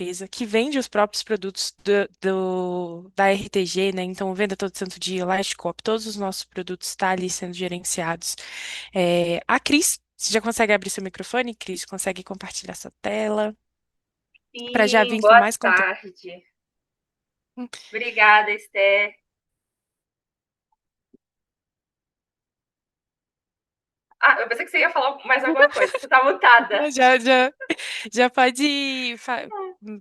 empresa que vende os próprios produtos da RTG, né? Então, venda todo santo dia, Lastcop, todos os nossos produtos estão ali sendo gerenciados. A Cris, você já consegue abrir seu microfone, Cris? Consegue compartilhar sua tela para já Sim, vir com boa mais conteúdo? tarde. Obrigada, Esther. Eu pensei que você ia falar mais alguma coisa. Você está mutada. Já pode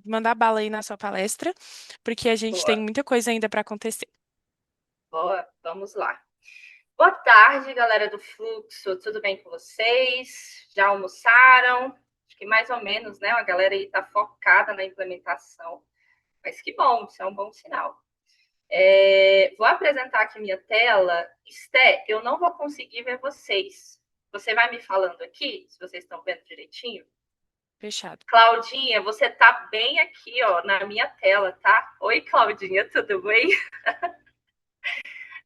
mandar bala aí na sua palestra, porque a gente tem Boa, muita coisa ainda para acontecer. boa. Vamos lá. Boa tarde, galera do Fluxo. Tudo bem com vocês? Já almoçaram? Acho que mais ou menos, né? A galera aí está focada na implementação. Mas que bom, isso é um bom sinal. Vou apresentar aqui minha tela. Esté, eu não vou conseguir ver vocês. Você vai me falando aqui, se vocês estão vendo direitinho? Fechado. Claudinha, você tá bem aqui, ó, na minha tela, tá? Oi, Claudinha, tudo bem?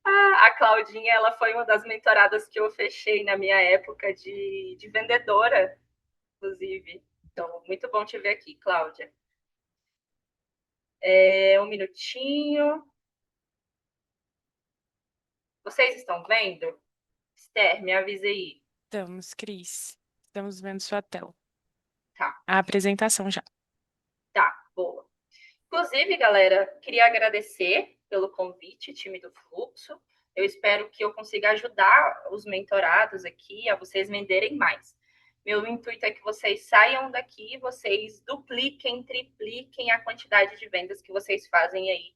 A Claudinha, ela foi uma das mentoradas que eu fechei na minha época de vendedora, inclusive. Então, muito bom te ver aqui, Cláudia. Um minutinho. Vocês estão vendo? Esther, me avise aí. Estamos, Cris. Estamos vendo sua tela. Tá, A apresentação já. tá, boa. Inclusive, galera, queria agradecer pelo convite, time do Fluxo. Eu espero que eu consiga ajudar os mentorados aqui a vocês venderem mais. Meu intuito é que vocês saiam daqui, vocês dupliquem, tripliquem a quantidade de vendas que vocês fazem aí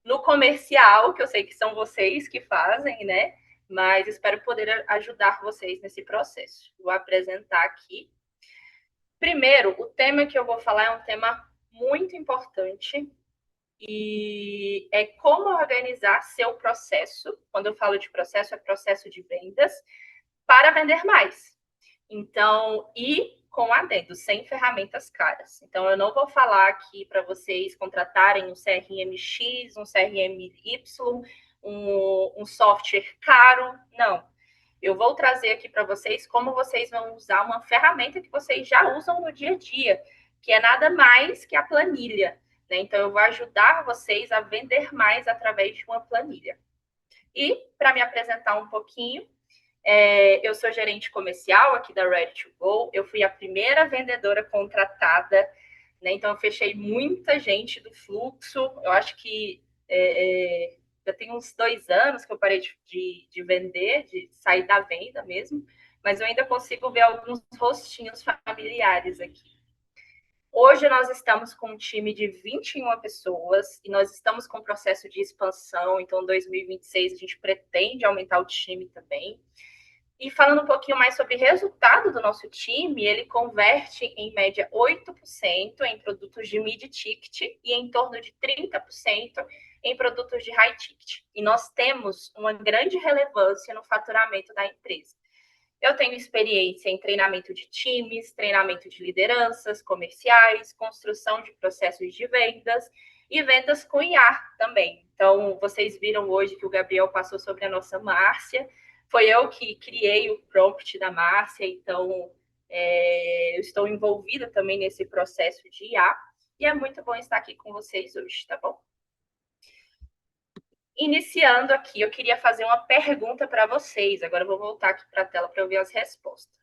no comercial, que eu sei que são vocês que fazem, né? Mas espero poder ajudar vocês nesse processo. Vou apresentar aqui. Primeiro, o tema que eu vou falar é um tema muito importante e é como organizar seu processo. Quando eu falo de processo, é processo de vendas para vender mais. Então, e com adendo, sem ferramentas caras. Então, eu não vou falar aqui para vocês contratarem um CRM X, um CRM Y, um software caro. Não. Eu vou trazer aqui para vocês como vocês vão usar uma ferramenta que vocês já usam no dia a dia, que é nada mais que a planilha. Né? Então, eu vou ajudar vocês a vender mais através de uma planilha. E, para me apresentar um pouquinho, eu sou gerente comercial aqui da Ready to Go. Eu fui a primeira vendedora contratada, né? Então, eu fechei muita gente do fluxo. Eu acho que já tem uns 2 anos que eu parei de vender, de sair da venda mesmo, mas eu ainda consigo ver alguns rostinhos familiares aqui. Hoje nós estamos com um time de 21 pessoas e nós estamos com um processo de expansão, então em 2026 a gente pretende aumentar o time também. E falando um pouquinho mais sobre o resultado do nosso time, ele converte em média 8% em produtos de mid ticket e em torno de 30% em produtos de high ticket. E nós temos uma grande relevância no faturamento da empresa. Eu tenho experiência em treinamento de times, treinamento de lideranças comerciais, construção de processos de vendas e vendas com IA também. Então, vocês viram hoje que o Gabriel passou sobre a nossa Márcia. Foi eu que criei o prompt da Márcia, então eu estou envolvida também nesse processo de IA. E é muito bom estar aqui com vocês hoje, tá bom? Iniciando aqui, eu queria fazer uma pergunta para vocês. Agora eu vou voltar aqui para a tela para eu ver as respostas.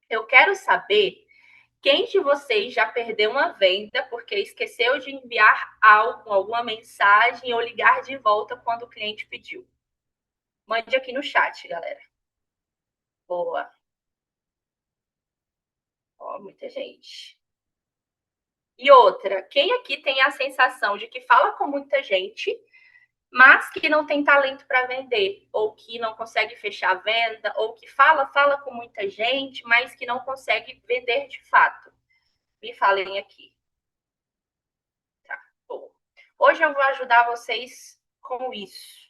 Eu quero saber quem de vocês já perdeu uma venda porque esqueceu de enviar algo, alguma mensagem ou ligar de volta quando o cliente pediu. Mande aqui no chat, galera. Boa. Ó, muita gente. E outra, quem aqui tem a sensação de que fala com muita gente, mas que não tem talento para vender, ou que não consegue fechar a venda, ou que fala com muita gente, mas que não consegue vender de fato? Me falem aqui. Tá, bom. Hoje eu vou ajudar vocês com isso.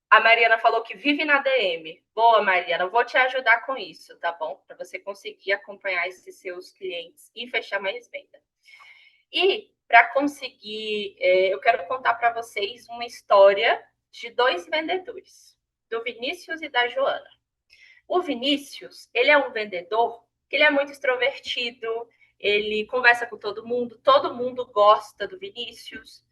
A Mariana falou que vive na DM. Boa, Mariana, eu vou te ajudar com isso, tá bom? Para você conseguir acompanhar esses seus clientes e fechar mais venda. E para conseguir, eu quero contar para vocês uma história de dois vendedores, do Vinícius e da Joana. O Vinícius, ele é um vendedor que ele é muito extrovertido, ele conversa com todo mundo gosta do Vinícius.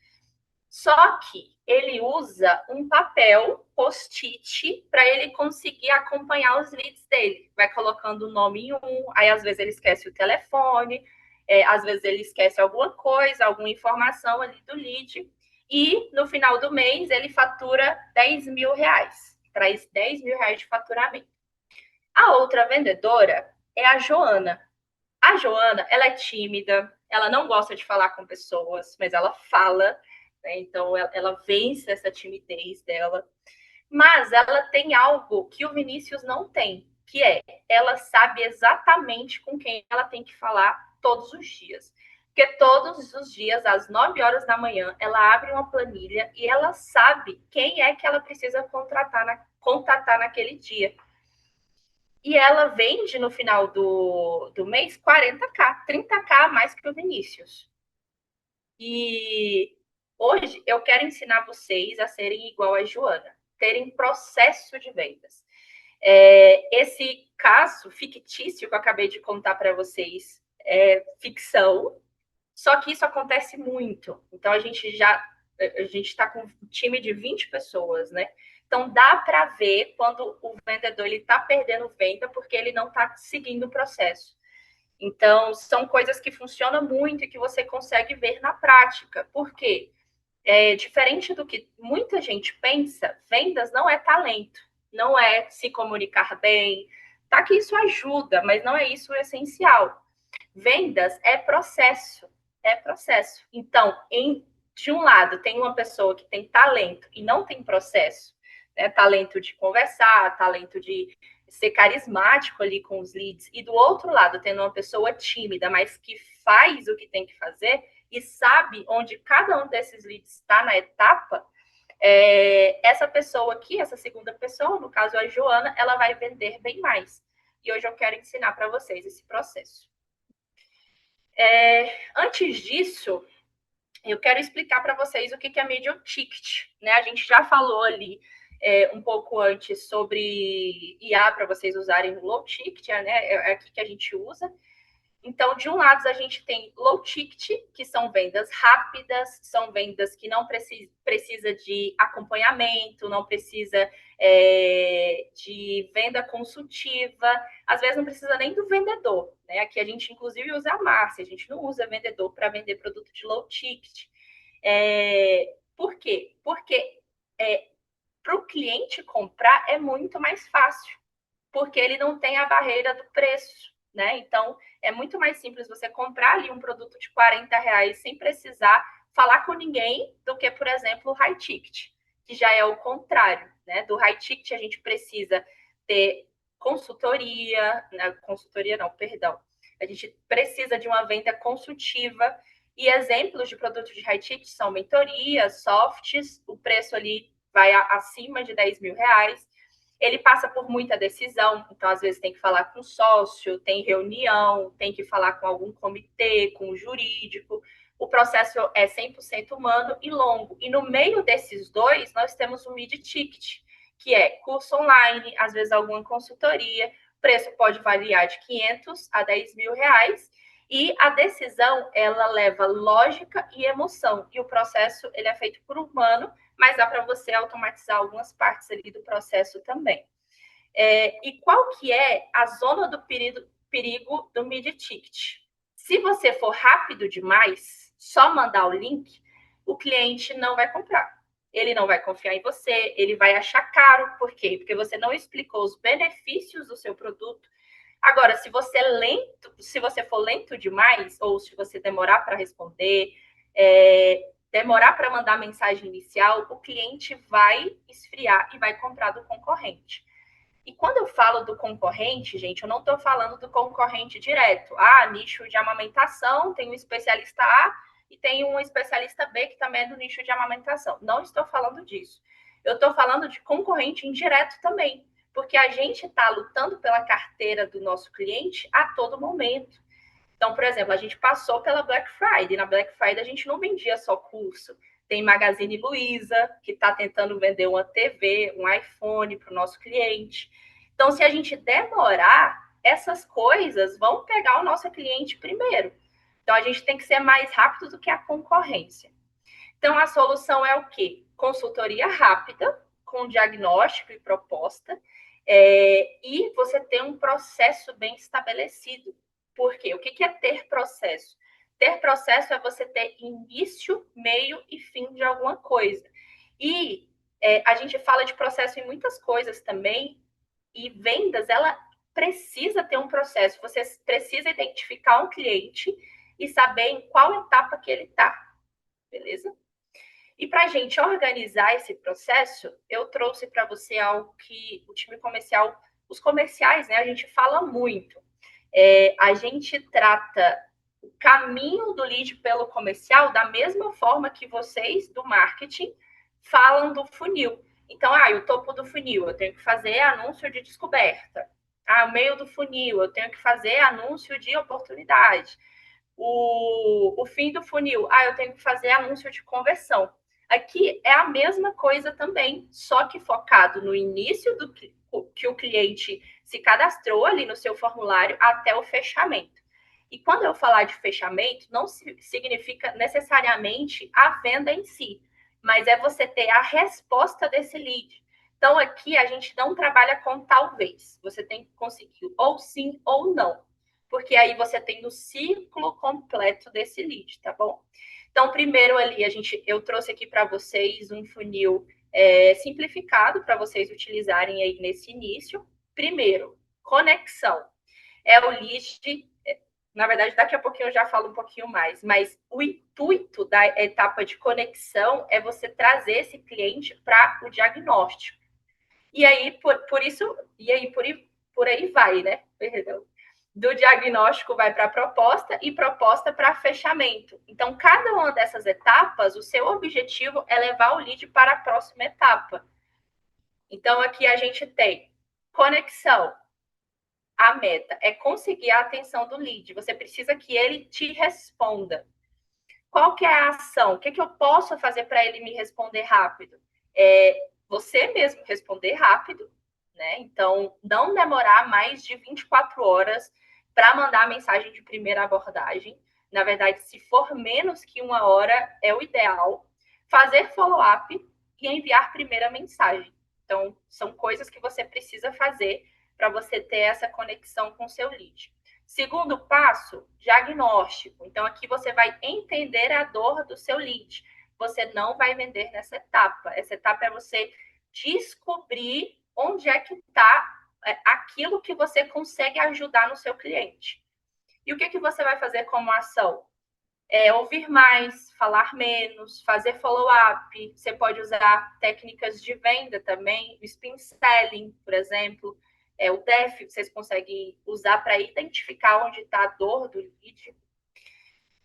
Só que ele usa um papel post-it para ele conseguir acompanhar os leads dele. Vai colocando o nome em um, aí às vezes ele esquece o telefone, às vezes ele esquece alguma coisa, alguma informação ali do lead. E no final do mês ele fatura R$ 10.000, traz R$ 10.000 de faturamento. A outra vendedora é a Joana. A Joana, ela é tímida, ela não gosta de falar com pessoas, mas ela fala, né? Então ela vence essa timidez dela. Mas ela tem algo que o Vinícius não tem, que é ela sabe exatamente com quem ela tem que falar todos os dias. Porque todos os dias, às 9 horas da manhã, ela abre uma planilha e ela sabe quem é que ela precisa contatar naquele dia. E ela vende no final do mês 40k, 30k a mais que o Vinícius. E hoje eu quero ensinar vocês a serem igual a Joana, terem processo de vendas. Esse caso fictício que eu acabei de contar para vocês é ficção, só que isso acontece muito. Então a gente está com um time de 20 pessoas, né? Então dá para ver quando o vendedor ele está perdendo venda porque ele não está seguindo o processo. Então são coisas que funcionam muito e que você consegue ver na prática. Por quê? Diferente do que muita gente pensa, vendas não é talento, não é se comunicar bem. Tá que isso ajuda, mas não é isso o essencial. Vendas é processo, é processo. Então, de um lado, tem uma pessoa que tem talento e não tem processo, né? Talento de conversar, talento de ser carismático ali com os leads, e do outro lado, tendo uma pessoa tímida, mas que faz o que tem que fazer e sabe onde cada um desses leads está na etapa, essa pessoa aqui, essa segunda pessoa, no caso a Joana, ela vai vender bem mais. E hoje eu quero ensinar para vocês esse processo. Antes disso, eu quero explicar para vocês o que é medium ticket, né? A gente já falou ali um pouco antes sobre IA para vocês usarem no low ticket, né? É aqui que a gente usa. Então, de um lado, a gente tem low ticket, que são vendas rápidas, são vendas que não precisa de acompanhamento, não precisa de venda consultiva, às vezes não precisa nem do vendedor, né? Aqui a gente, inclusive, usa a Márcia, a gente não usa vendedor para vender produto de low ticket. Por quê? Porque para o cliente comprar é muito mais fácil, porque ele não tem a barreira do preço, né? Então, é muito mais simples você comprar ali um produto de R$ 40 sem precisar falar com ninguém do que, por exemplo, o high ticket, que já é o contrário, né? Do high ticket a gente precisa ter consultoria, consultoria não, perdão. A gente precisa de uma venda consultiva e exemplos de produtos de high ticket são mentorias, softs, o preço ali vai acima de R$ 10.000. Ele passa por muita decisão, então às vezes tem que falar com o sócio, tem reunião, tem que falar com algum comitê, com o jurídico. O processo é 100% humano e longo. E no meio desses dois, nós temos o mid-ticket, que é curso online, às vezes alguma consultoria. O preço pode variar de 500 a R$ 10.000. E a decisão, ela leva lógica e emoção. E o processo, ele é feito por humano, mas dá para você automatizar algumas partes ali do processo também. E qual que é a zona do perigo do mid-ticket? Se você for rápido demais, só mandar o link, o cliente não vai comprar. Ele não vai confiar em você, ele vai achar caro. Por quê? Porque você não explicou os benefícios do seu produto. Agora, se você for lento demais, ou se você demorar para responder, demorar para mandar a mensagem inicial, o cliente vai esfriar e vai comprar do concorrente. E quando eu falo do concorrente, gente, eu não estou falando do concorrente direto. Nicho de amamentação, tem um especialista A e tem um especialista B que também é do nicho de amamentação. Não estou falando disso. Eu estou falando de concorrente indireto também, porque a gente está lutando pela carteira do nosso cliente a todo momento. Então, por exemplo, a gente passou pela Black Friday. Na Black Friday, a gente não vendia só curso. Tem Magazine Luiza, que está tentando vender uma TV, um iPhone para o nosso cliente. Então, se a gente demorar, essas coisas vão pegar o nosso cliente primeiro. Então, a gente tem que ser mais rápido do que a concorrência. Então, a solução é o quê? Consultoria rápida, com diagnóstico e proposta, e você ter um processo bem estabelecido. Por quê? O que é ter processo? Ter processo é você ter início, meio e fim de alguma coisa. E a gente fala de processo em muitas coisas também, e vendas, ela precisa ter um processo. Você precisa identificar um cliente e saber em qual etapa que ele está, beleza? E para a gente organizar esse processo, eu trouxe para você algo que o time comercial, os comerciais, né, a gente fala muito. A gente trata o caminho do lead pelo comercial da mesma forma que vocês do marketing falam do funil. Então, o topo do funil, eu tenho que fazer anúncio de descoberta. O meio do funil, eu tenho que fazer anúncio de oportunidade. O fim do funil, eu tenho que fazer anúncio de conversão. Aqui é a mesma coisa também, só que focado no início do que o cliente se cadastrou ali no seu formulário até o fechamento. E quando eu falar de fechamento, não significa necessariamente a venda em si, mas é você ter a resposta desse lead. Então, aqui a gente não trabalha com talvez. Você tem que conseguir ou sim ou não. Porque aí você tem o ciclo completo desse lead, tá bom? Então, primeiro ali, eu trouxe aqui para vocês um funil simplificado para vocês utilizarem aí nesse início. Primeiro, conexão. É o lead. Na verdade, daqui a pouquinho eu já falo um pouquinho mais, mas o intuito da etapa de conexão é você trazer esse cliente para o diagnóstico. E aí, por aí vai, né? Perdão. Do diagnóstico vai para a proposta e proposta para fechamento. Então, cada uma dessas etapas, o seu objetivo é levar o lead para a próxima etapa. Então, aqui a gente tem conexão. A meta é conseguir a atenção do lead. Você precisa que ele te responda. Qual que é a ação? O que eu posso fazer para ele me responder rápido? Você mesmo responder rápido, né? Então, não demorar mais de 24 horas para mandar a mensagem de primeira abordagem. Na verdade, se for menos que 1 hora, é o ideal. Fazer follow-up e enviar primeira mensagem. Então, são coisas que você precisa fazer para você ter essa conexão com o seu lead. Segundo passo, diagnóstico. Então, aqui você vai entender a dor do seu lead. Você não vai vender nessa etapa. Essa etapa é você descobrir onde é que está aquilo que você consegue ajudar no seu cliente. E o que você vai fazer como ação? Ouvir mais, falar menos, fazer follow-up. Você pode usar técnicas de venda também, o spin selling, por exemplo. O DEF, vocês conseguem usar para identificar onde está a dor do lead.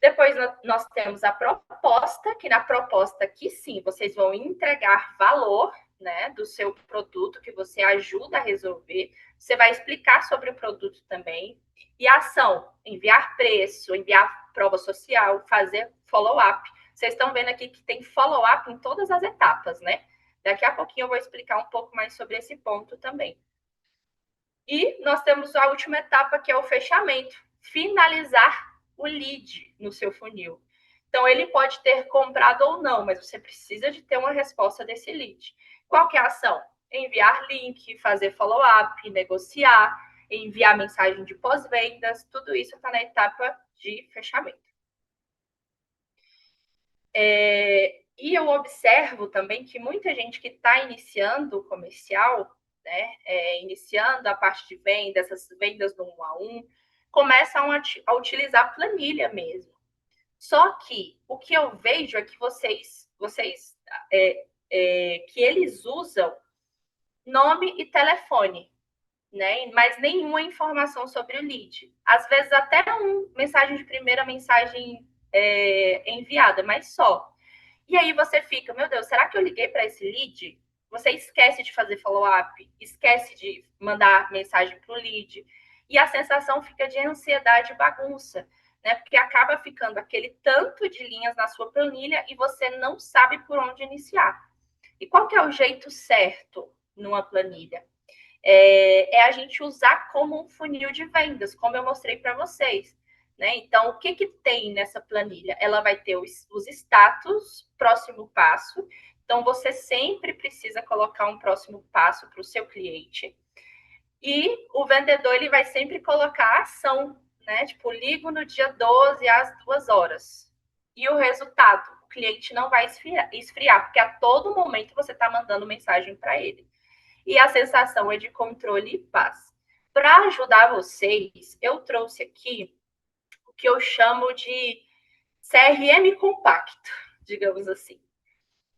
Depois nós temos a proposta, que na proposta aqui sim, vocês vão entregar valor, né, do seu produto que você ajuda a resolver. Você vai explicar sobre o produto também. E a ação, enviar preço, enviar prova social, fazer follow-up. Vocês estão vendo aqui que tem follow-up em todas as etapas, né? Daqui a pouquinho eu vou explicar um pouco mais sobre esse ponto também. E nós temos a última etapa, que é o fechamento. Finalizar o lead no seu funil. Então, ele pode ter comprado ou não, mas você precisa de ter uma resposta desse lead. Qual que é a ação? Enviar link, fazer follow-up, negociar, enviar mensagem de pós-vendas, tudo isso está na etapa de fechamento. E eu observo também que muita gente que está iniciando o comercial, né, iniciando a parte de venda, essas vendas no 1 a 1, começam a utilizar planilha mesmo. Só que o que eu vejo é que que eles usam nome e telefone, né? Mas nenhuma informação sobre o lead. Às vezes até mensagem de primeira, mensagem enviada, mas só. E aí você fica, meu Deus, será que eu liguei para esse lead? Você esquece de fazer follow-up, esquece de mandar mensagem para o lead, e a sensação fica de ansiedade e bagunça, né? Porque acaba ficando aquele tanto de linhas na sua planilha e você não sabe por onde iniciar. E qual que é o jeito certo numa planilha? é a gente usar como um funil de vendas, como eu mostrei para vocês. Né? Então, o que tem nessa planilha? Ela vai ter os status, próximo passo. Então, você sempre precisa colocar um próximo passo para o seu cliente. E o vendedor ele vai sempre colocar a ação, né? Tipo, ligo no dia 12 às 2 horas. E o resultado, o cliente não vai esfriar, porque a todo momento você está mandando mensagem para ele. E a sensação é de controle e paz. Para ajudar vocês, eu trouxe aqui o que eu chamo de CRM compacto, digamos assim.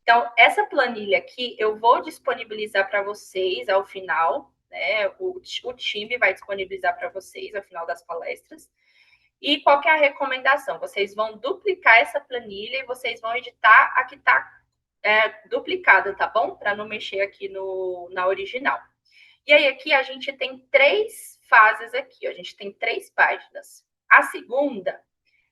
Então, essa planilha aqui eu vou disponibilizar para vocês ao final, né? O time vai disponibilizar para vocês ao final das palestras. E qual que é a recomendação? Vocês vão duplicar essa planilha e vocês vão editar a que está duplicada, tá bom? Para não mexer aqui na original. E aí, aqui a gente tem 3 fases aqui, a gente tem 3 páginas. A segunda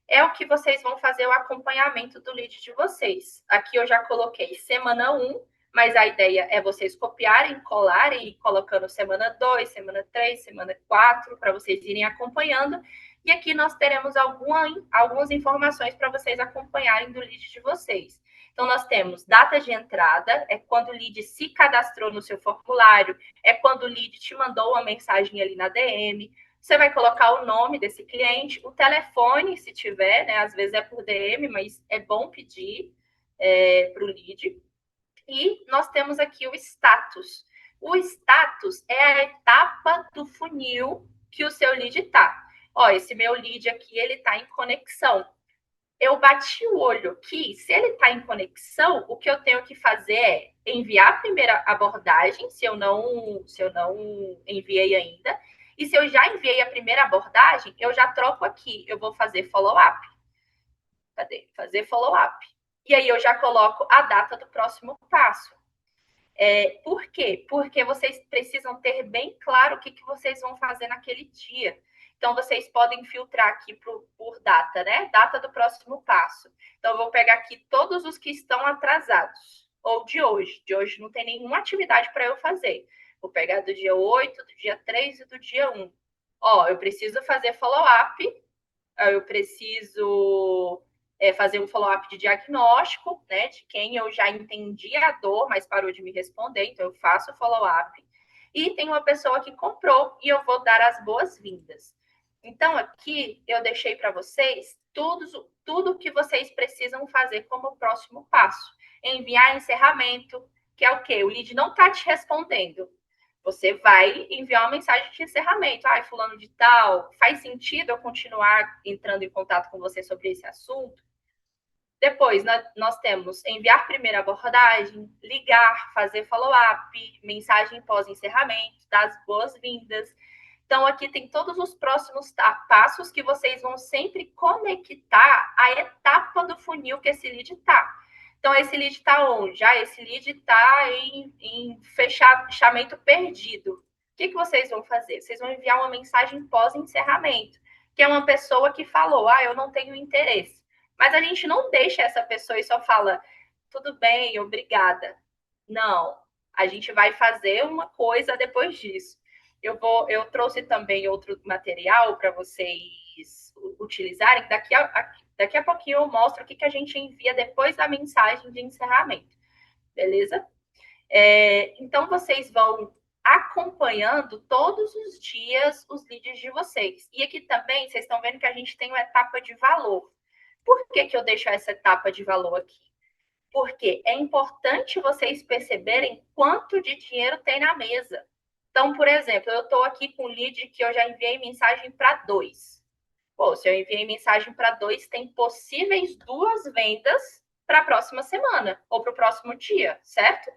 é o que vocês vão fazer o acompanhamento do lead de vocês. Aqui eu já coloquei semana 1, mas a ideia é vocês copiarem, colarem e colocando semana 2, semana 3, semana 4, para vocês irem acompanhando. E aqui nós teremos algumas informações para vocês acompanharem do lead de vocês. Então, nós temos data de entrada, é quando o lead se cadastrou no seu formulário, é quando o lead te mandou uma mensagem ali na DM. Você vai colocar o nome desse cliente, o telefone, se tiver, né? Às vezes é por DM, mas é bom pedir para o lead. E nós temos aqui o status. O status é a etapa do funil que o seu lead está. Ó, esse meu lead aqui, ele está em conexão. Eu bati o olho aqui, se ele está em conexão, o que eu tenho que fazer é enviar a primeira abordagem, se eu não enviei ainda, e se eu já enviei a primeira abordagem, eu já troco aqui, eu vou fazer follow-up. Cadê? Fazer follow-up. E aí eu já coloco a data do próximo passo. Por quê? Porque vocês precisam ter bem claro o que vocês vão fazer naquele dia. Então, vocês podem filtrar aqui por data, né? Data do próximo passo. Então, eu vou pegar aqui todos os que estão atrasados, ou de hoje. De hoje não tem nenhuma atividade para eu fazer. Vou pegar do dia 8, do dia 3 e do dia 1. Ó, eu preciso fazer follow-up, eu preciso fazer um follow-up de diagnóstico, né, de quem eu já entendi a dor, mas parou de me responder, então eu faço o follow-up. E tem uma pessoa que comprou e eu vou dar as boas-vindas. Então, aqui eu deixei para vocês tudo que vocês precisam fazer como próximo passo. Enviar encerramento, que é o quê? O lead não está te respondendo. Você vai enviar uma mensagem de encerramento. Ah, fulano de tal, faz sentido eu continuar entrando em contato com você sobre esse assunto? Depois, nós temos enviar primeira abordagem, ligar, fazer follow-up, mensagem pós-encerramento, dar as boas-vindas. Então, aqui tem todos os próximos passos que vocês vão sempre conectar a etapa do funil que esse lead está. Então, esse lead está onde? Esse lead está em fechamento perdido. O que vocês vão fazer? Vocês vão enviar uma mensagem pós-encerramento, que é uma pessoa que falou, eu não tenho interesse. Mas a gente não deixa essa pessoa e só fala, tudo bem, obrigada. Não, a gente vai fazer uma coisa depois disso. Eu trouxe também outro material para vocês utilizarem. Daqui a pouquinho eu mostro o que a gente envia depois da mensagem de encerramento. Beleza? Então, vocês vão acompanhando todos os dias os leads de vocês. E aqui também, vocês estão vendo que a gente tem uma etapa de valor. Por que eu deixo essa etapa de valor aqui? Porque é importante vocês perceberem quanto de dinheiro tem na mesa. Então, por exemplo, eu estou aqui com um lead que eu já enviei mensagem para 2. Pô, se eu enviei mensagem para 2, tem possíveis 2 vendas para a próxima semana ou para o próximo dia, certo?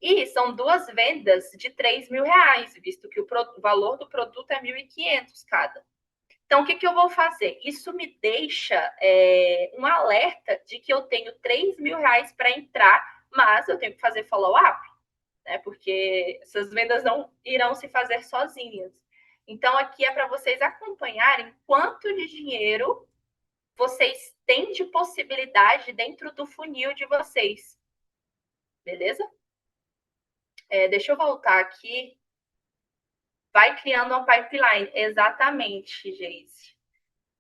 E são 2 vendas de R$3.000, visto que o valor do produto é 1.500 cada. Então, o que eu vou fazer? Isso me deixa um alerta de que eu tenho R$3.000 para entrar, mas eu tenho que fazer follow-up, né? Porque essas vendas não irão se fazer sozinhas. Então, aqui é para vocês acompanharem quanto de dinheiro vocês têm de possibilidade dentro do funil de vocês. Beleza? Deixa eu voltar aqui Vai criando uma pipeline. Exatamente, Geise.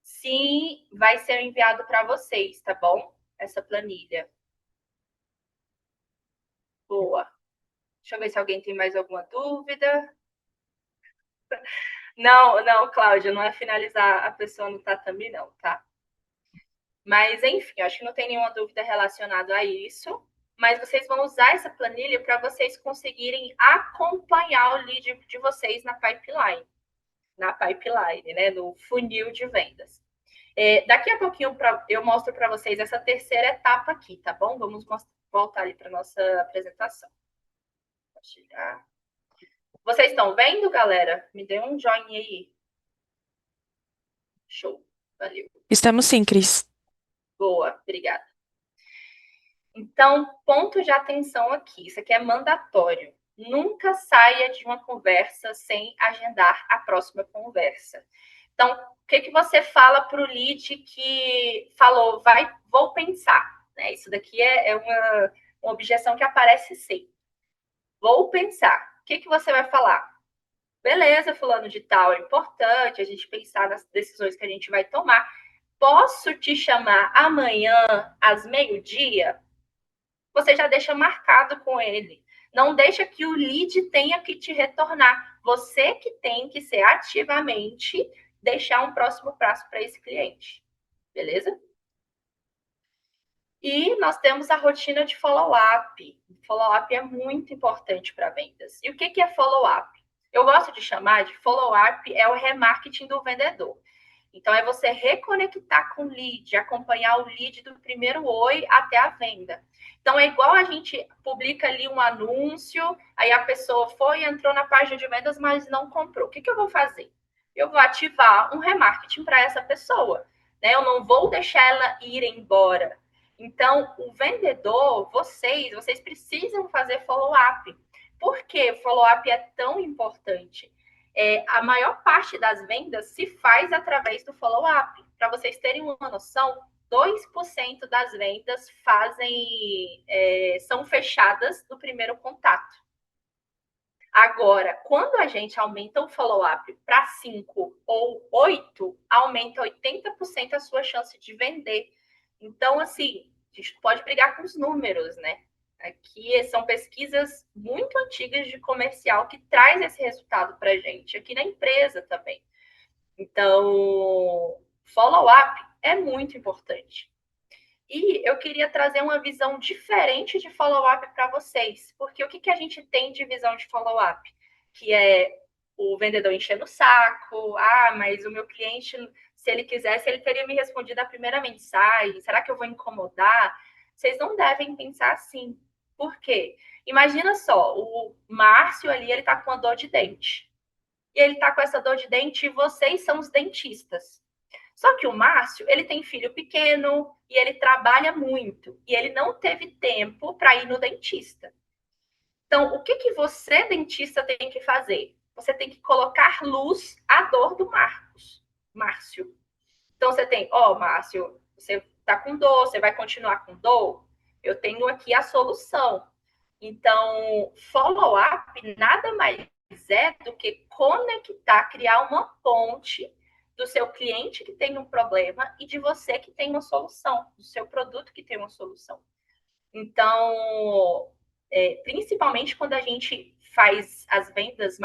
Sim, vai ser enviado para vocês, tá bom? Essa planilha. Boa. Deixa eu ver se alguém tem mais alguma dúvida. Não, não, Cláudia, não é finalizar a pessoa no tatame, não, tá? Mas, enfim, acho que não tem nenhuma dúvida relacionada a isso. Mas vocês vão usar essa planilha para vocês conseguirem acompanhar o lead de vocês na pipeline, né? No funil de vendas. Daqui a pouquinho eu mostro para vocês essa terceira etapa aqui, tá bom? Vamos voltar ali para nossa apresentação. Compartilhar. Vocês estão vendo, galera? Me dê um joinha aí. Show. Valeu. Estamos sim, Cris. Boa, obrigada. Então, ponto de atenção aqui. Isso aqui é mandatório. Nunca saia de uma conversa sem agendar a próxima conversa. Então, o que, que você fala para o lead que falou, vou pensar? Né? Isso daqui é uma objeção que aparece sempre. Vou pensar. O que, que você vai falar? Beleza, fulano de tal, é importante a gente pensar nas decisões que a gente vai tomar. Posso te chamar amanhã às meio-dia? Você já deixa marcado com ele. Não deixa que o lead tenha que te retornar. Você que tem que ser ativamente deixar um próximo prazo para esse cliente. Beleza? E nós temos a rotina de follow-up. Follow-up é muito importante para vendas. E o que é follow-up? Eu gosto de chamar de follow-up é o remarketing do vendedor. Então, é você reconectar com o lead, acompanhar o lead do primeiro oi até a venda. Então, é igual a gente publica ali um anúncio, aí a pessoa foi, entrou na página de vendas, mas não comprou. O que eu vou fazer? Eu vou ativar um remarketing para essa pessoa. Né? Eu não vou deixar ela ir embora. Então, o vendedor, vocês precisam fazer follow-up. Por que o follow-up é tão importante? A maior parte das vendas se faz através do follow-up. Para vocês terem uma noção, 2% das vendas são fechadas no primeiro contato. Agora, quando a gente aumenta o follow-up para 5 ou 8, aumenta 80% a sua chance de vender. Então, assim, a gente pode brigar com os números, né? Aqui são pesquisas muito antigas de comercial que traz esse resultado para a gente, aqui na empresa também. Então, follow-up é muito importante. E eu queria trazer uma visão diferente de follow-up para vocês, porque o que a gente tem de visão de follow-up? Que é o vendedor enchendo o saco, mas o meu cliente, se ele quisesse, ele teria me respondido a primeira mensagem, será que eu vou incomodar? Vocês não devem pensar assim. Por quê? Imagina só, o Márcio ali, ele tá com uma dor de dente. E ele tá com essa dor de dente e vocês são os dentistas. Só que o Márcio, ele tem filho pequeno e ele trabalha muito. E ele não teve tempo para ir no dentista. Então, o que você, dentista, tem que fazer? Você tem que colocar luz à dor do Márcio. Então, você tem, Márcio, você está com dor, você vai continuar com dor? Eu tenho aqui a solução. Então, follow-up nada mais é do que conectar, criar uma ponte do seu cliente que tem um problema e de você que tem uma solução, do seu produto que tem uma solução. Então, principalmente quando a gente faz as vendas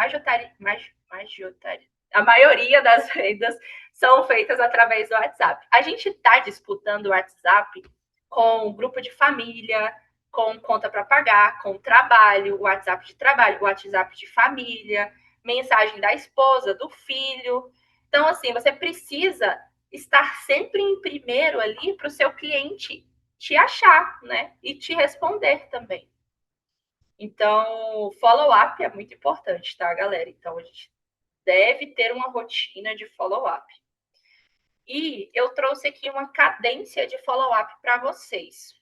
a maioria das vendas são feitas através do WhatsApp. A gente está disputando o WhatsApp com grupo de família, com conta para pagar, com trabalho, WhatsApp de trabalho, WhatsApp de família, mensagem da esposa, do filho. Então, assim, você precisa estar sempre em primeiro ali para o seu cliente te achar, né? E te responder também. Então, follow-up é muito importante, tá, galera? Então, a gente deve ter uma rotina de follow-up. E eu trouxe aqui uma cadência de follow-up para vocês.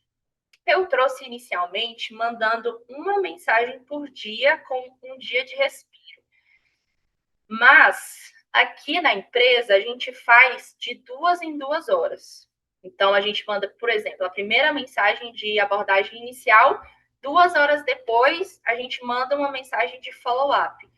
Eu trouxe inicialmente mandando uma mensagem por dia com um dia de respiro. Mas aqui na empresa a gente faz de 2 em 2 horas. Então a gente manda, por exemplo, a primeira mensagem de abordagem inicial, 2 horas depois a gente manda uma mensagem de follow-up.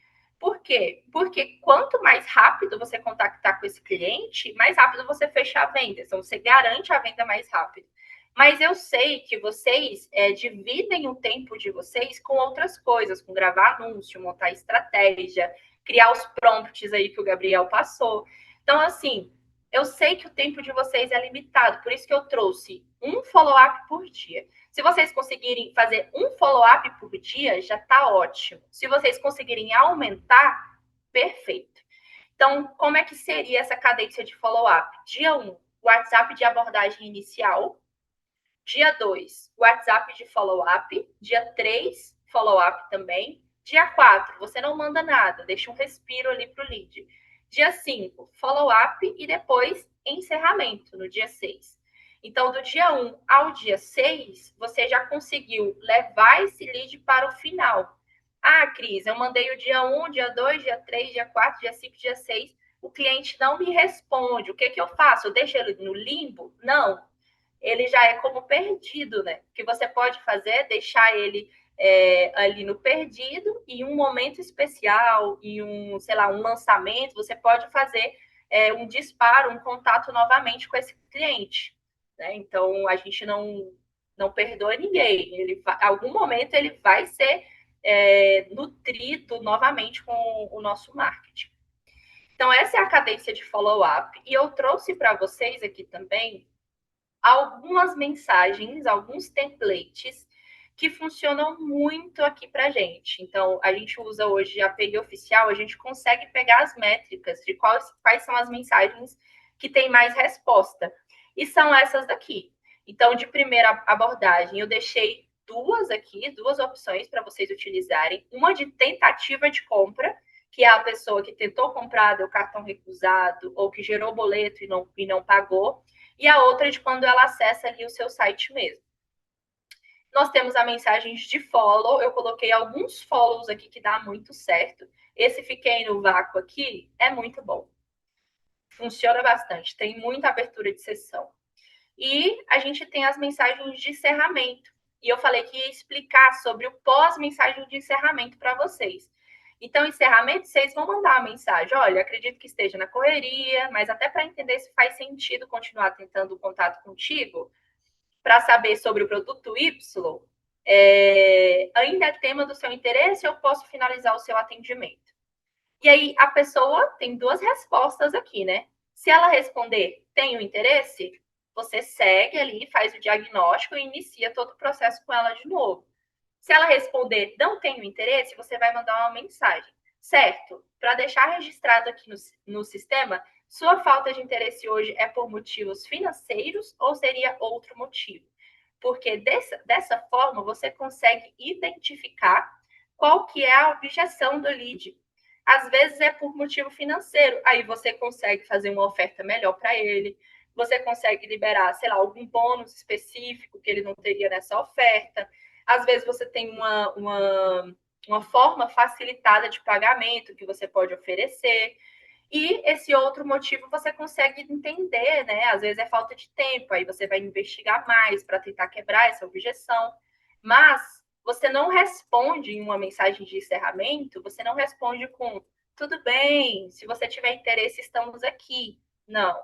Por quê? Porque quanto mais rápido você contactar com esse cliente, mais rápido você fecha a venda. Então, você garante a venda mais rápido. Mas eu sei que vocês dividem o tempo de vocês com outras coisas, com gravar anúncio, montar estratégia, criar os prompts aí que o Gabriel passou. Então, assim, eu sei que o tempo de vocês é limitado, por isso que eu trouxe um follow-up por dia. Se vocês conseguirem fazer um follow-up por dia, já está ótimo. Se vocês conseguirem aumentar, perfeito. Então, como é que seria essa cadência de follow-up? Dia 1, WhatsApp de abordagem inicial. Dia 2, WhatsApp de follow-up. Dia 3, follow-up também. Dia 4, você não manda nada, deixa um respiro ali para o lead. Dia 5, follow-up e depois encerramento no dia 6. Então, do dia 1 ao dia 6, você já conseguiu levar esse lead para o final. Ah, Cris, eu mandei o dia 1, dia 2, dia 3, dia 4, dia 5, dia 6. O cliente não me responde. O que, que eu faço? Eu deixo ele no limbo? Não, ele já é como perdido, né? O que você pode fazer é deixar ele ali no perdido e um momento especial e sei lá, um lançamento, você pode fazer um disparo, um contato novamente com esse cliente, né? Então, a gente não perdoa ninguém. Em algum momento ele vai ser nutrido novamente com o nosso marketing. Então, essa é a cadência de follow-up. E eu trouxe para vocês aqui também algumas mensagens, alguns templates que funcionam muito aqui para a gente. Então, a gente usa hoje a API oficial, a gente consegue pegar as métricas de quais são as mensagens que têm mais resposta. E são essas daqui. Então, de primeira abordagem, eu deixei duas aqui, duas opções para vocês utilizarem. Uma de tentativa de compra, que é a pessoa que tentou comprar, deu cartão recusado, ou que gerou boleto e não pagou, e a outra de quando ela acessa ali o seu site mesmo. Nós temos a mensagem de follow, eu coloquei alguns follows aqui que dá muito certo. Esse fiquei no vácuo aqui é muito bom. Funciona bastante, tem muita abertura de sessão. E a gente tem as mensagens de encerramento. E eu falei que ia explicar sobre o pós-mensagem de encerramento para vocês. Então, encerramento, vocês vão mandar uma mensagem. Olha, acredito que esteja na correria, mas até para entender se faz sentido continuar tentando contato contigo, para saber sobre o produto Y, ainda é tema do seu interesse, eu posso finalizar o seu atendimento. E aí, a pessoa tem duas respostas aqui, né? Se ela responder, tenho interesse, você segue ali, faz o diagnóstico e inicia todo o processo com ela de novo. Se ela responder, não tenho interesse, você vai mandar uma mensagem. Certo? Para deixar registrado aqui no sistema, sua falta de interesse hoje é por motivos financeiros ou seria outro motivo? Porque dessa forma, você consegue identificar qual que é a objeção do lead. Às vezes é por motivo financeiro, aí você consegue fazer uma oferta melhor para ele, você consegue liberar, sei lá, algum bônus específico que ele não teria nessa oferta. Às vezes você tem uma forma facilitada de pagamento que você pode oferecer. E esse outro motivo você consegue entender, né? Às vezes é falta de tempo, aí você vai investigar mais para tentar quebrar essa objeção. Mas você não responde em uma mensagem de encerramento, você não responde com tudo bem, se você tiver interesse, estamos aqui. Não.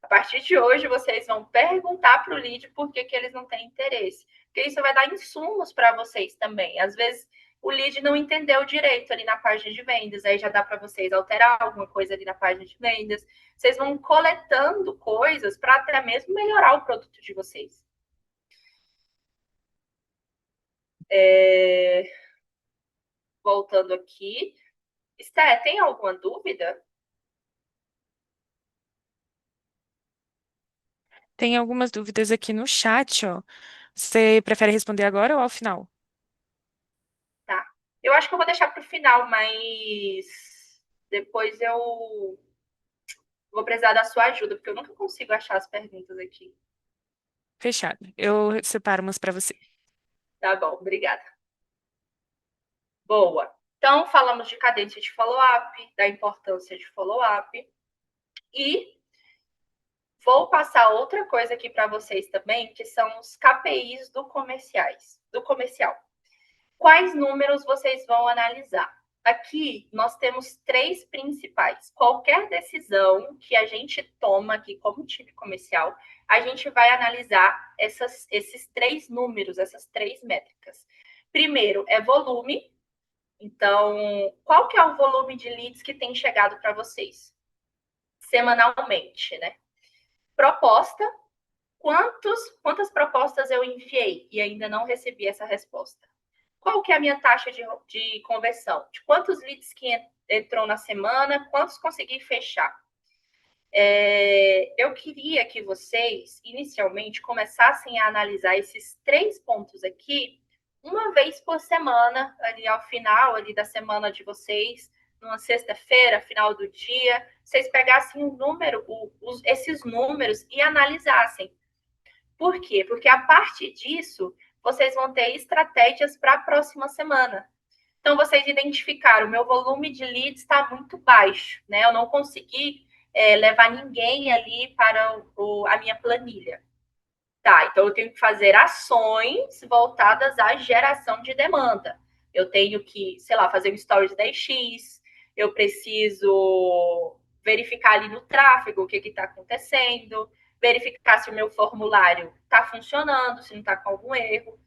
A partir de hoje, vocês vão perguntar para o lead por que eles não têm interesse. Porque isso vai dar insumos para vocês também. Às vezes, o lead não entendeu direito ali na página de vendas, aí já dá para vocês alterar alguma coisa ali na página de vendas. Vocês vão coletando coisas para até mesmo melhorar o produto de vocês. Voltando aqui. Esté, tem alguma dúvida? Tem algumas dúvidas aqui no chat, ó. Você prefere responder agora ou ao final? Tá. Eu acho que eu vou deixar para o final, mas depois eu vou precisar da sua ajuda, porque eu nunca consigo achar as perguntas aqui. Fechado. Eu separo umas para você. Tá bom, obrigada. Boa. Então, falamos de cadência de follow-up, da importância de follow-up. E vou passar outra coisa aqui para vocês também, que são os KPIs do comercial. Quais números vocês vão analisar? aqui nós temos três principais. Qualquer decisão que a gente toma aqui como time comercial, a gente vai analisar esses três números, essas três métricas. Primeiro é volume. Então, qual que é o volume de leads que tem chegado para vocês? Semanalmente, né? Proposta. Quantas propostas eu enviei e ainda não recebi essa resposta? Qual que é a minha taxa de conversão? De quantos leads que entrou na semana, quantos consegui fechar? Eu queria que vocês, inicialmente, começassem a analisar esses três pontos aqui, uma vez por semana, ali ao final ali da semana de vocês, numa sexta-feira, final do dia, vocês pegassem um número, esses números e analisassem. Por quê? Porque a partir disso, vocês vão ter estratégias para a próxima semana. Então, vocês identificaram, o meu volume de leads está muito baixo, né? Eu não consegui levar ninguém ali para a minha planilha. Tá, então eu tenho que fazer ações voltadas à geração de demanda. Eu tenho que, sei lá, fazer um stories 10x, eu preciso verificar ali no tráfego o que está acontecendo, verificar se o meu formulário está funcionando, se não está com algum erro.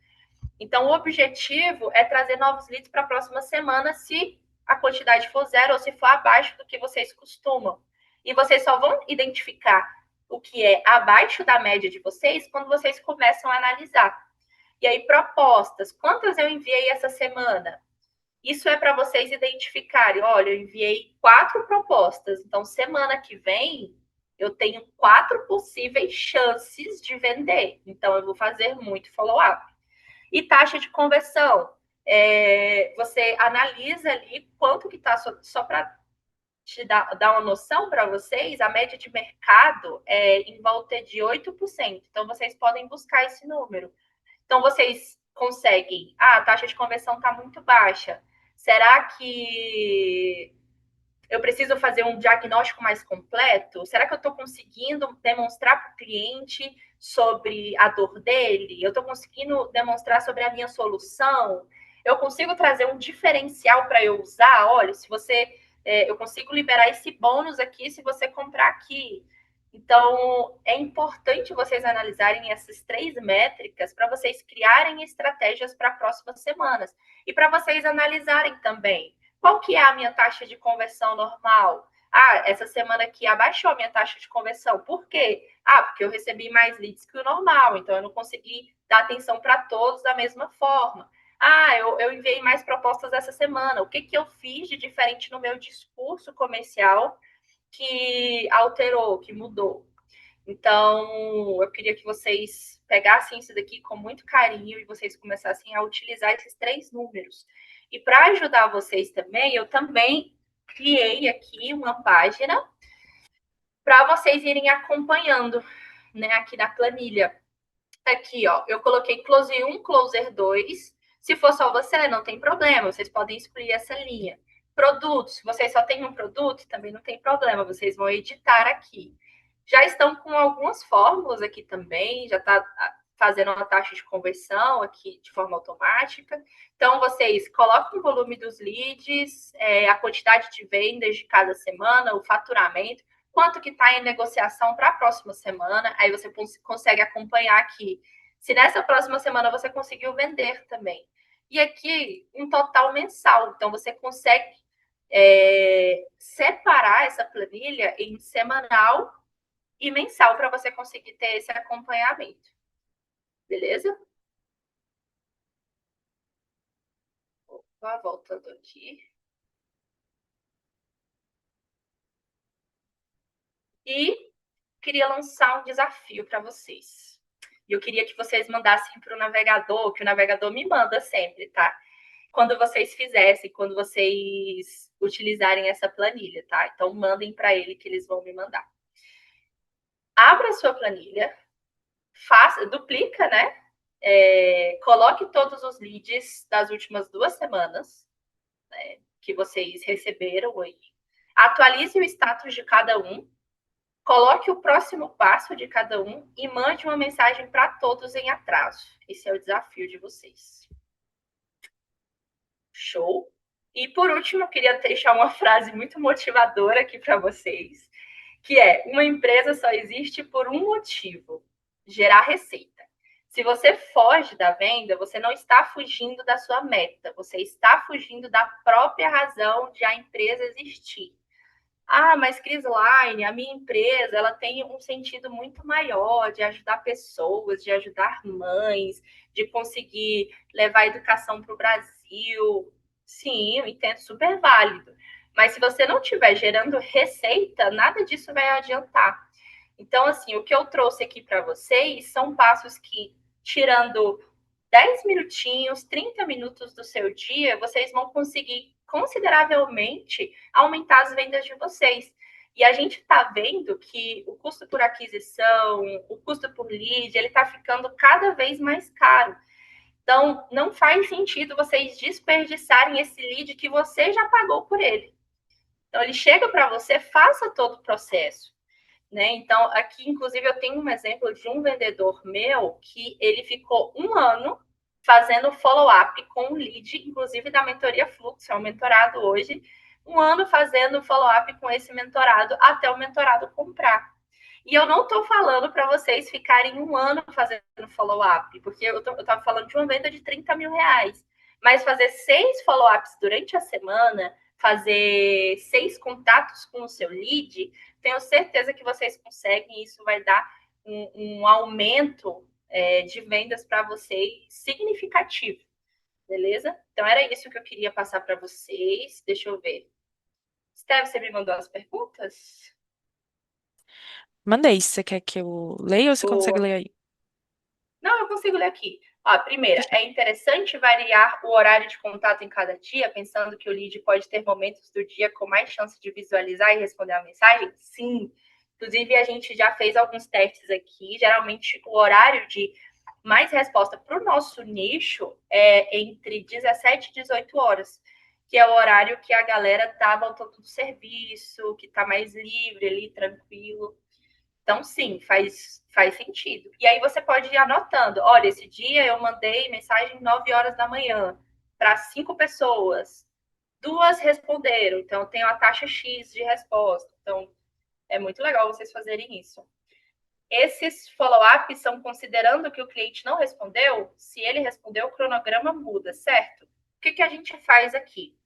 Então, o objetivo é trazer novos leads para a próxima semana, se a quantidade for zero ou se for abaixo do que vocês costumam. E vocês só vão identificar o que é abaixo da média de vocês quando vocês começam a analisar. E aí, propostas. Quantas eu enviei essa semana? Isso é para vocês identificarem. Olha, eu enviei 4 propostas. Então, semana que vem, eu tenho 4 possíveis chances de vender. Então, eu vou fazer muito follow-up. E taxa de conversão. Você analisa ali quanto que está, só para te dar uma noção para vocês, a média de mercado é em volta de 8%. Então, vocês podem buscar esse número. Então, vocês conseguem, a taxa de conversão está muito baixa. Será que eu preciso fazer um diagnóstico mais completo? Será que eu estou conseguindo demonstrar para o cliente sobre a dor dele? Eu estou conseguindo demonstrar sobre a minha solução? Eu consigo trazer um diferencial para eu usar? Olha, se você, eu consigo liberar esse bônus aqui se você comprar aqui. Então, é importante vocês analisarem essas três métricas para vocês criarem estratégias para próximas semanas. E para vocês analisarem também qual que é a minha taxa de conversão normal. Ah, essa semana aqui abaixou a minha taxa de conversão. Por quê? Ah, porque eu recebi mais leads que o normal, então eu não consegui dar atenção para todos da mesma forma. Ah, eu enviei mais propostas essa semana. O que, que eu fiz de diferente no meu discurso comercial que alterou, que mudou? Então, eu queria que vocês pegassem isso daqui com muito carinho e vocês começassem a utilizar esses três números. E para ajudar vocês também, eu também criei aqui uma página para vocês irem acompanhando, né, aqui na planilha. Aqui, ó, eu coloquei close 1, closer 2. Se for só você, não tem problema, vocês podem excluir essa linha. Produtos, se vocês só têm um produto, também não tem problema, vocês vão editar aqui. Já estão com algumas fórmulas aqui também, já está fazendo uma taxa de conversão aqui de forma automática. Então, vocês colocam o volume dos leads, a quantidade de vendas de cada semana, o faturamento, quanto que está em negociação para a próxima semana, aí você consegue acompanhar aqui. Se nessa próxima semana você conseguiu vender também. E aqui, um total mensal. Então, você consegue separar essa planilha em semanal e mensal para você conseguir ter esse acompanhamento. Beleza? Opa, voltando aqui. E queria lançar um desafio para vocês. E eu queria que vocês mandassem para o navegador, que o navegador me manda sempre, tá? Quando vocês fizessem, quando vocês utilizarem essa planilha, tá? Então, mandem para ele que eles vão me mandar. Abra a sua planilha, duplica, né? Coloque todos os leads das últimas 2 semanas, né, que vocês receberam aí. Atualize o status de cada um. Coloque o próximo passo de cada um e mande uma mensagem para todos em atraso. Esse é o desafio de vocês. Show? E por último, eu queria deixar uma frase muito motivadora aqui para vocês, que é: uma empresa só existe por um motivo: gerar receita. Se você foge da venda, você não está fugindo da sua meta, você está fugindo da própria razão de a empresa existir. Ah, mas Crisline, a minha empresa, ela tem um sentido muito maior de ajudar pessoas, de ajudar mães, de conseguir levar a educação para o Brasil. Sim, eu entendo, super válido. Mas se você não estiver gerando receita, nada disso vai adiantar. Então, assim, o que eu trouxe aqui para vocês são passos que, tirando 10 minutinhos, 30 minutos do seu dia, vocês vão conseguir consideravelmente aumentar as vendas de vocês. E a gente está vendo que o custo por aquisição, o custo por lead, ele está ficando cada vez mais caro. Então, não faz sentido vocês desperdiçarem esse lead que você já pagou por ele. Então, ele chega para você, faça todo o processo. Né? Então, aqui, inclusive, eu tenho um exemplo de um vendedor meu que ele ficou um ano fazendo follow-up com o lead, inclusive da mentoria Fluxo, é um mentorado hoje, um ano fazendo follow-up com esse mentorado até o mentorado comprar. E eu não estou falando para vocês ficarem um ano fazendo follow-up, porque eu estava falando de uma venda de 30 mil reais. Mas fazer 6 follow-ups durante a semana, fazer 6 contatos com o seu lead, tenho certeza que vocês conseguem, e isso vai dar um aumento de vendas para vocês significativo, beleza? Então, era isso que eu queria passar para vocês. Deixa eu ver. Steph, você me mandou as perguntas? Mandei. Você quer que eu leia ou você consegue Boa. ler aí? Não, eu consigo ler aqui. Ó, a primeira, é interessante variar o horário de contato em cada dia, pensando que o lead pode ter momentos do dia com mais chance de visualizar e responder a mensagem? Sim. Inclusive, a gente já fez alguns testes aqui. Geralmente, o horário de mais resposta para o nosso nicho é entre 17 e 18 horas, que é o horário que a galera está voltando do serviço, que está mais livre ali, tranquilo. Então, sim, faz sentido. E aí você pode ir anotando. Olha, esse dia eu mandei mensagem 9 horas da manhã para 5 pessoas. 2 responderam, então eu tenho a taxa X de resposta. Então, é muito legal vocês fazerem isso. Esses follow-ups são considerando que o cliente não respondeu. Se ele respondeu, o cronograma muda, certo? O que a gente faz aqui?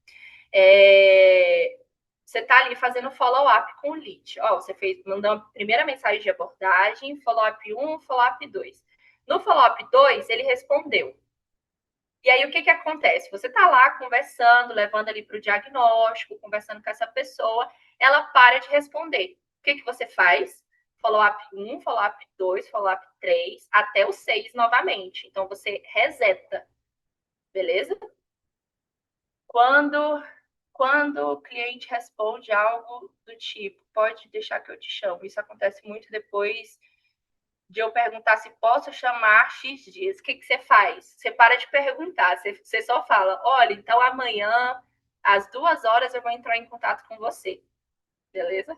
Você está ali fazendo follow-up com o lead. Ó, você mandou a primeira mensagem de abordagem, follow-up 1, follow-up 2. No follow-up 2, ele respondeu. E aí, o que acontece? Você está lá conversando, levando ali para o diagnóstico, conversando com essa pessoa, ela para de responder. O que você faz? Follow-up 1, follow-up 2, follow-up 3, até o 6 novamente. Então, você reseta, beleza? Quando o cliente responde algo do tipo, pode deixar que eu te chamo. Isso acontece muito depois de eu perguntar se posso chamar X dias. O que você faz? Você para de perguntar, você só fala, olha, então amanhã, às 2 horas, eu vou entrar em contato com você. Beleza?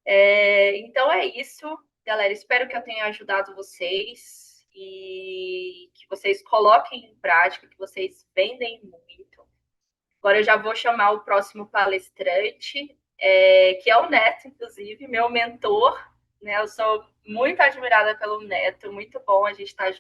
Então é isso, galera. Espero que eu tenha ajudado vocês e que vocês coloquem em prática, que vocês vendem muito. Agora eu já vou chamar o próximo palestrante, que é o Neto, inclusive, meu mentor. Né? Eu sou muito admirada pelo Neto, muito bom a gente estar